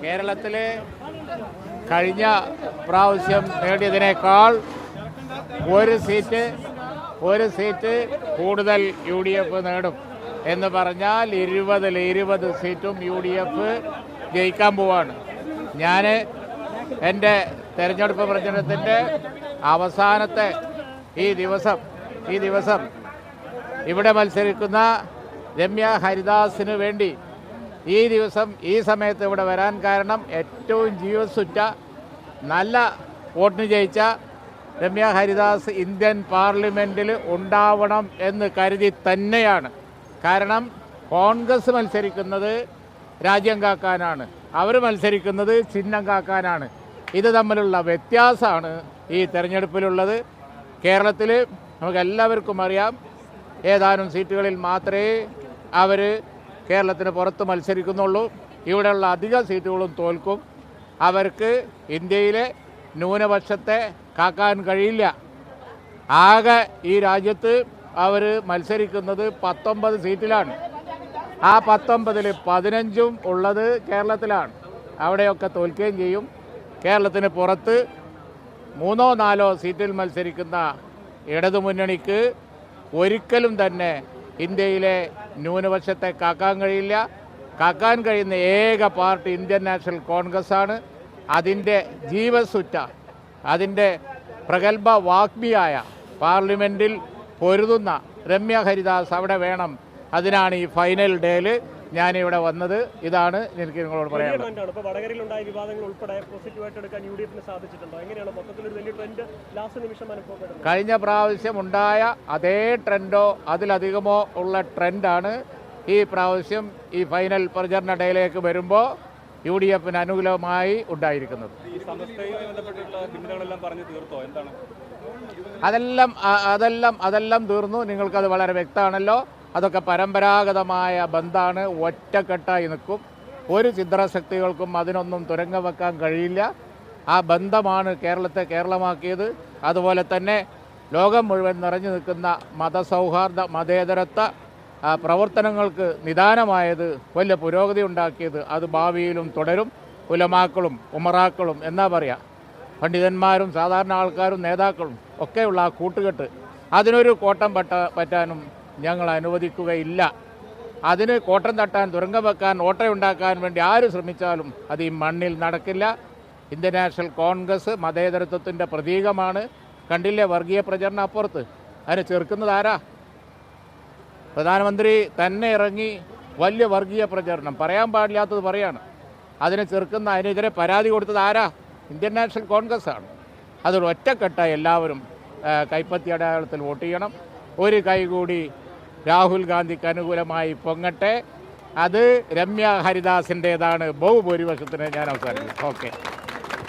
കേരളത്തിൽ കഴിഞ്ഞ പ്രാവശ്യം നേടിയതിനേക്കാൾ ഒരു സീറ്റ് കൂടുതൽ UDF നേടും എന്ന് പറഞ്ഞാൽ 20 സീറ്റും UDF ജയിക്കാൻ പോവാണ്. ഞാൻ എൻ്റെ തെരഞ്ഞെടുപ്പ് പ്രചരണത്തിൻ്റെ അവസാനത്തെ ഈ ദിവസം ഇവിടെ മത്സരിക്കുന്ന രമ്യ ഹരിദാസിന് വേണ്ടി ഈ സമയത്ത് ഇവിടെ വരാൻ കാരണം ഏറ്റവും ജീവസുറ്റ നല്ല വോട്ടിന് ജയിച്ച രമ്യ ഹരിദാസ് ഇന്ത്യൻ പാർലമെൻറ്റിൽ ഉണ്ടാവണം എന്ന് കരുതി തന്നെയാണ്. കാരണം കോൺഗ്രസ് മത്സരിക്കുന്നത് രാജ്യം കാക്കാനാണ്, അവർ മത്സരിക്കുന്നത് ചിഹ്നം കാക്കാനാണ്. ഇത് തമ്മിലുള്ള വ്യത്യാസമാണ് ഈ തെരഞ്ഞെടുപ്പിലുള്ളത്. കേരളത്തിൽ നമുക്കെല്ലാവർക്കും അറിയാം, ഏതാനും സീറ്റുകളിൽ മാത്രമേ അവർ കേരളത്തിന് പുറത്ത് മത്സരിക്കുന്നുള്ളൂ. ഇവിടെയുള്ള അധിക സീറ്റുകളും തോൽക്കും. അവർക്ക് ഇന്ത്യയിലെ ന്യൂനപക്ഷത്തെ കാക്കാൻ കഴിയില്ല. ആകെ ഈ രാജ്യത്ത് അവർ മത്സരിക്കുന്നത് 19 സീറ്റിലാണ്. ആ 19-ൽ 15 ഉള്ളത് കേരളത്തിലാണ്. അവിടെയൊക്കെ തോൽക്കുകയും ചെയ്യും. കേരളത്തിന് പുറത്ത് 3-4 സീറ്റിൽ മത്സരിക്കുന്ന ഇടതുമുന്നണിക്ക് ഒരിക്കലും തന്നെ ഇന്ത്യയിലെ ന്യൂനപക്ഷത്തെ കാക്കാൻ കഴിയില്ല. കാക്കാൻ കഴിയുന്ന ഏക പാർട്ടി ഇന്ത്യൻ നാഷണൽ കോൺഗ്രസ് ആണ്. അതിൻ്റെ ജീവസുറ്റ, അതിൻ്റെ പ്രഗത്ഭ വാഗ്മിയായ പാർലമെൻറ്റിൽ പൊരുതുന്ന രമ്യ ഹരിദാസ് അവിടെ വേണം. അതിനാണ് ഈ ഫൈനൽ ഡേയിൽ ഞാനിവിടെ വന്നത്. ഇതാണ് എനിക്ക് നിങ്ങളോട് പറയാനുള്ളത്. കഴിഞ്ഞ പ്രാവശ്യം ഉണ്ടായ അതേ ട്രെൻഡോ അതിലധികമോ ഉള്ള ട്രെൻഡാണ് ഈ പ്രാവശ്യം ഈ ഫൈനൽ പ്രചരണ ഡേയിലേക്ക് വരുമ്പോൾ UDF-ന് അനുകൂലമായി ഉണ്ടായിരിക്കുന്നത്. അതെല്ലാം തീർന്നു. നിങ്ങൾക്കത് വളരെ വ്യക്തമാണല്ലോ. അതൊക്കെ പരമ്പരാഗതമായ ബന്ധമാണ്, ഒറ്റക്കെട്ടായി നിൽക്കും. ഒരു ചിദ്രശക്തികൾക്കും അതിനൊന്നും തുരങ്കം വെക്കാൻ കഴിയില്ല. ആ ബന്ധമാണ് കേരളത്തെ കേരളമാക്കിയത്. അതുപോലെ തന്നെ ലോകം മുഴുവൻ നിറഞ്ഞു നിൽക്കുന്ന മതസൗഹാർദ്ദ മതേതരത്വ പ്രവർത്തനങ്ങൾക്ക് നിദാനമായത്, വലിയ പുരോഗതി ഉണ്ടാക്കിയത്, അത് ഭാവിയിലും തുടരും. ഉലമാക്കളും ഉമറാക്കളും എന്നാ പറയുക, പണ്ഡിതന്മാരും സാധാരണ ആൾക്കാരും നേതാക്കളും ഒക്കെയുള്ള ആ കൂട്ടുകെട്ട്, അതിനൊരു കോട്ടം പറ്റാനും ഞങ്ങൾ അനുവദിക്കുകയില്ല. അതിന് കോട്ടം തട്ടാൻ, തുരങ്കം വെക്കാൻ, ഓട്ടയുണ്ടാക്കാൻ വേണ്ടി ആര് ശ്രമിച്ചാലും അത് ഈ മണ്ണിൽ നടക്കില്ല. ഇന്ത്യൻ നാഷണൽ കോൺഗ്രസ് മതേതരത്വത്തിൻ്റെ പ്രതീകമാണ്. കണ്ടില്ലേ വർഗീയ പ്രചരണം അപ്പുറത്ത്? അതിനെ ചെറുക്കുന്നത് ആരാ? പ്രധാനമന്ത്രി തന്നെ ഇറങ്ങി വലിയ വർഗീയ പ്രചരണം, പറയാൻ പാടില്ലാത്തത് പറയാണ്. അതിനെ ചെറുക്കുന്ന, അതിനെതിരെ പരാതി കൊടുത്തത് ആരാ? ഇന്ത്യൻ നാഷണൽ കോൺഗ്രസ് ആണ്. അതൊരു ഒറ്റക്കെട്ടായി എല്ലാവരും കൈപ്പത്തി അടയാളത്തിൽ വോട്ട് ചെയ്യണം. ഒരു കൈ കൂടി രാഹുൽ ഗാന്ധിക്ക് അനുകൂലമായി പൊങ്ങട്ടെ. അത് രമ്യ ഹരിദാസിൻ്റേതാണ് ബഹുഭൂരിപക്ഷത്തിന് ഞാൻ അവസാനിക്കും. ഓക്കെ.